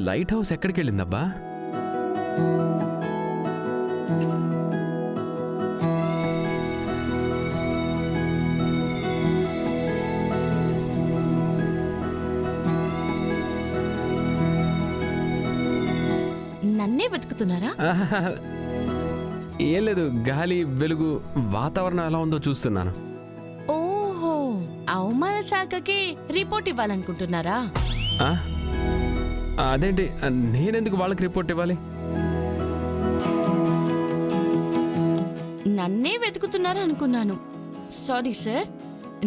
Light house ఎక్కడికి వెళ్ళిందబ్బా? నన్నే వెతుకుతున్నారా? ఏం లేదు, గాలి వెలుగు వాతావరణం ఎలా ఉందో చూస్తున్నాను. ఓహో, అవమాన శాఖకి రిపోర్ట్ ఇవ్వాలనుకుంటున్నారా? ఆ? అదేంటి, నేనెందుకు వాళ్ళకి రిపోర్ట్ ఇవ్వాలి? నన్నే వెతుకుతున్నారా అనుకున్నాను. సారీ సార్,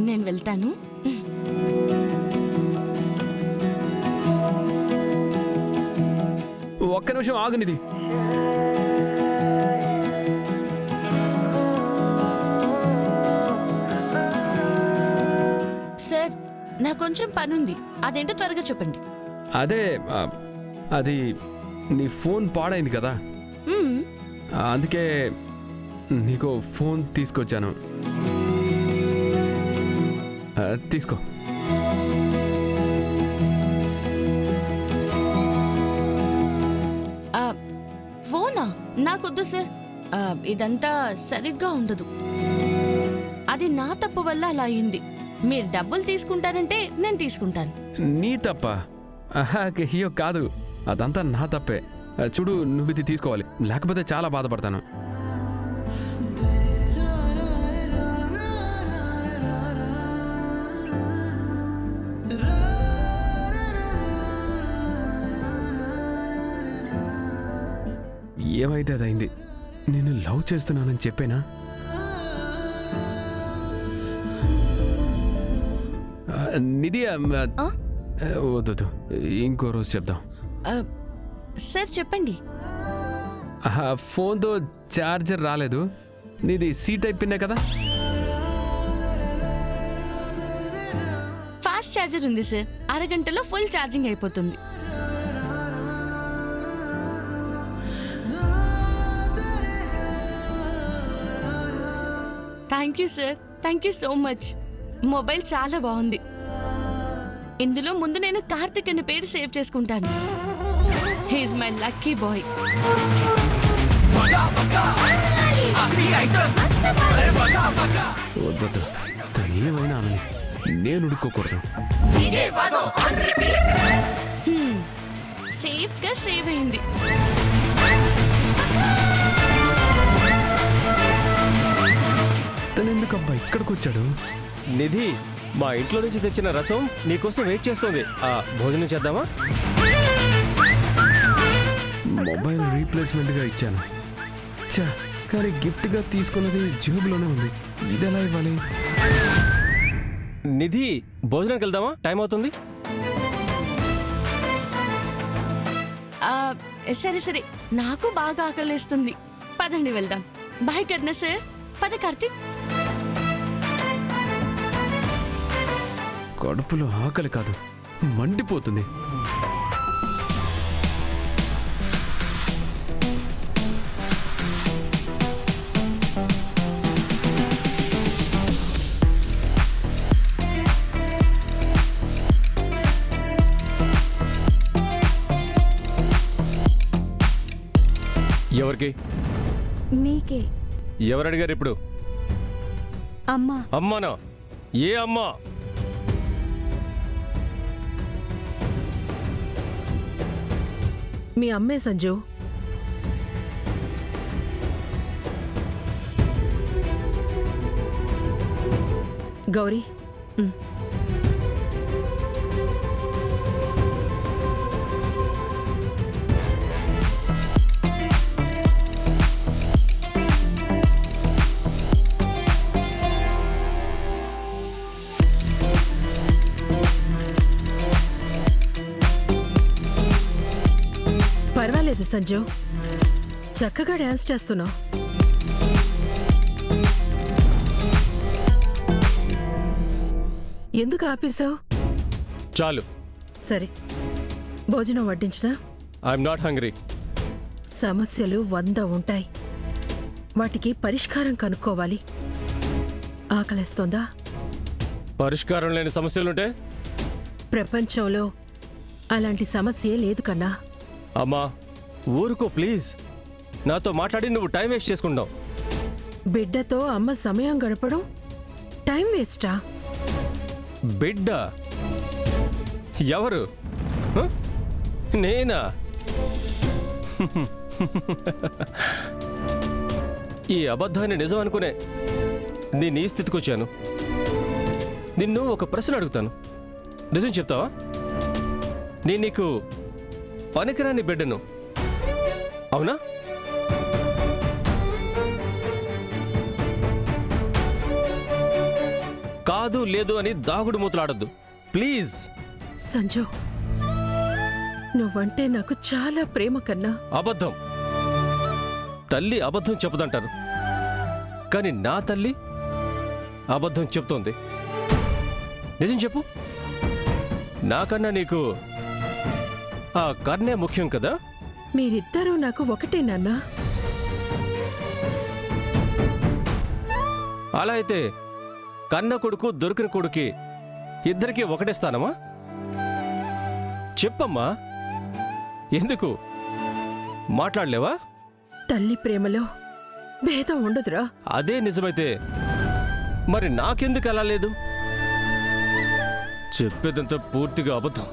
నేను వెళ్తాను. ఒక్క నిమిషం ఆగునిది. సార్, నా కొంచెం పనుంది, అదేంటో త్వరగా చెప్పండి. అదే అది నీ ఫోన్ పాడైంది కదా, మ్మ్. అందుకే నీకు ఫోన్ తీసుకొచ్చాను. తీసుకో. ఫోనా? నాకొద్దు సార్, ఇదంతా సరిగ్గా ఉండదు. అది నా తప్పు వల్ల అలా అయింది. మీరు డబ్బులు తీసుకుంటారంటే నేను తీసుకుంటాను. నీ తప్ప? అయ్యో కాదు, అదంతా నా తప్పే. చూడు, నువ్వు ఇది తీసుకోవాలి, లేకపోతే చాలా బాధపడతాను. ఏమైతే అదైంది. నేను లవ్ చేస్తున్నానని చెప్పేనా? నిధి, వద్దు, ఇంకో రోజు చెప్దాం. సార్ చెప్పండి. ఫోన్తో ఛార్జర్ రాలేదు. నీది సి టైప్ పిన్నే కదా? ఫాస్ట్ ఛార్జర్ ఉంది సార్, అరగంటలో ఫుల్ ఛార్జింగ్ అయిపోతుంది. Thank you sir, thank you so much. Mobile చాలా బాగుంది. ఇందులో ముందు నేను కార్తిక్ అనే పేరు సేవ్ చేసుకుంటాను. He's my lucky boy. వద్దు, ఏమైనా అని నేను ఉడుక్కోకూడదు. సేఫ్ గా సేవ్ అయింది. తనెందుకబ్బా ఇక్కడికి వచ్చాడు? నిధి, మా ఇంట్లో నుంచి తెచ్చిన రసం నీకోసం వెయిట్ చేస్తుంది. భోజనం చేద్దామా? మొబైల్ రీప్లేస్మెంట్గా ఇచ్చాను. చా, కానీ గిఫ్ట్గా తీసుకున్నది జేబులోనే ఉంది. ఇది ఎలా ఇవ్వాలి? నిధి, భోజనానికి వెళ్దామా? టైం అవుతుంది. సరే సరే, నాకు బాగా ఆకలిస్తుంది. పదండి వెళ్దాం. బాయ్ కర్ణ సార్. పద కార్తిక్. కడుపులో ఆకలి కాదు, మండిపోతుంది. ఎవరికి? నీకే. ఎవరు అడిగారు ఇప్పుడు? అమ్మా. అమ్మానా? ఏ అమ్మా? మీ అమ్మే సంజు. గౌరీ, పర్వాలేదు సంజు, చక్కగా డాన్స్ చేస్తున్నావు. ఎందుకు ఆపేశావు? చాలు. సరే, భోజనం వడ్డించినా? I'm not hungry. సమస్యలు 100 ఉంటాయి, వాటికి పరిష్కారం కనుక్కోవాలి. ఆకలేస్తోందా? పరిష్కారం లేని సమస్యలుంటే? ప్రపంచంలో అలాంటి సమస్యే లేదు కన్నా. అమ్మా ఊరుకో ప్లీజ్. నాతో మాట్లాడి నువ్వు టైం వేస్ట్ చేసుకుంటావు. బిడ్డతో అమ్మ సమయం గడపడం టైం వేస్టా? బిడ్డ ఎవరు? హ? నేనా? ఈ అబద్ధాన్ని నిజం అనుకునే నేను ఈ స్థితికి వచ్చాను. నిన్ను ఒక ప్రశ్న అడుగుతాను, నిజం చెప్తావా? నేను నీకు పనికిరాని బిడ్డను, అవునా? కాదు లేదు అని దాగుడు మూతలాడద్దు ప్లీజ్. సంజు, నువ్వంటే నాకు చాలా ప్రేమ కన్నా. అబద్ధం. తల్లి అబద్ధం చెప్పదంటారు, కానీ నా తల్లి అబద్ధం చెప్తోంది. నిజం చెప్పు. నాకన్నా నీకు ఆ కర్ణే ముఖ్యం కదా? మీరిద్దరూ నాకు ఒకటే నాన్నా. అలా అయితే కన్న కొడుకు దొరికిన కొడుకి ఇద్దరికీ ఒకటే స్థానమా? చెప్పమ్మా, ఎందుకు మాట్లాడలేవా? తల్లి ప్రేమలో భేదం ఉండదురా. అదే నిజమైతే మరి నాకెందుకు అలా లేదు? చెప్పేదంతా పూర్తిగా అబద్ధం.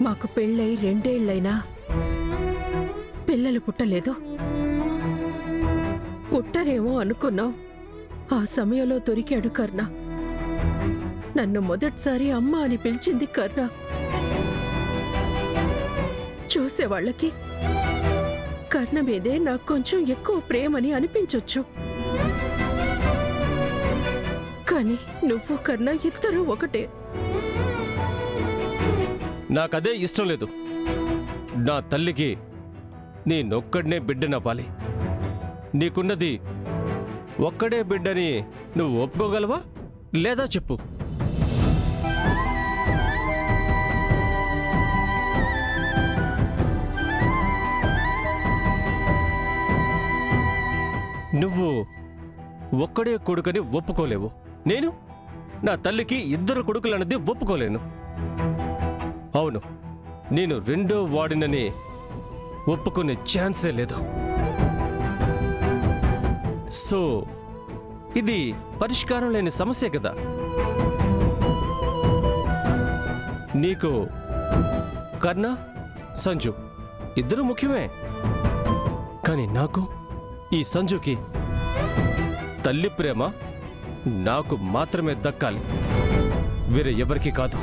మాకు పెళ్ళై 2 ఏళ్లైనా పిల్లలు పుట్టలేదు. పుట్టరేమో అనుకున్నాం. ఆ సమయంలో దొరికాడు కర్ణ. నన్ను మొదటిసారి అమ్మ అని పిలిచింది కర్ణ. చూసేవాళ్ళకి కర్ణ మీదే నాకు కొంచెం ఎక్కువ ప్రేమని అనిపించొచ్చు. కానీ నువ్వు కర్ణ ఇద్దరూ ఒకటే. నాకదే ఇష్టం లేదు. నా తల్లికి నేనొక్కడనే బిడ్డనవ్వాలి. నీకున్నది ఒక్కడే బిడ్డని నువ్వు ఒప్పుకోగలవా లేదా చెప్పు. నువ్వు ఒక్కడే కొడుకని ఒప్పుకోలేవు. నేను నా తల్లికి 2 కొడుకులన్నది ఒప్పుకోలేను. అవును, నేను 2వ వాడినని ఒప్పుకునే ఛాన్సే లేదు. సో ఇది పరిష్కారం లేని సమస్య కదా. నీకు కర్ణ, సంజు ఇద్దరు ముఖ్యమే. కానీ నాకు ఈ సంజుకి తల్లి ప్రేమ నాకు మాత్రమే దక్కాలి, వేరే ఎవరికీ కాదు.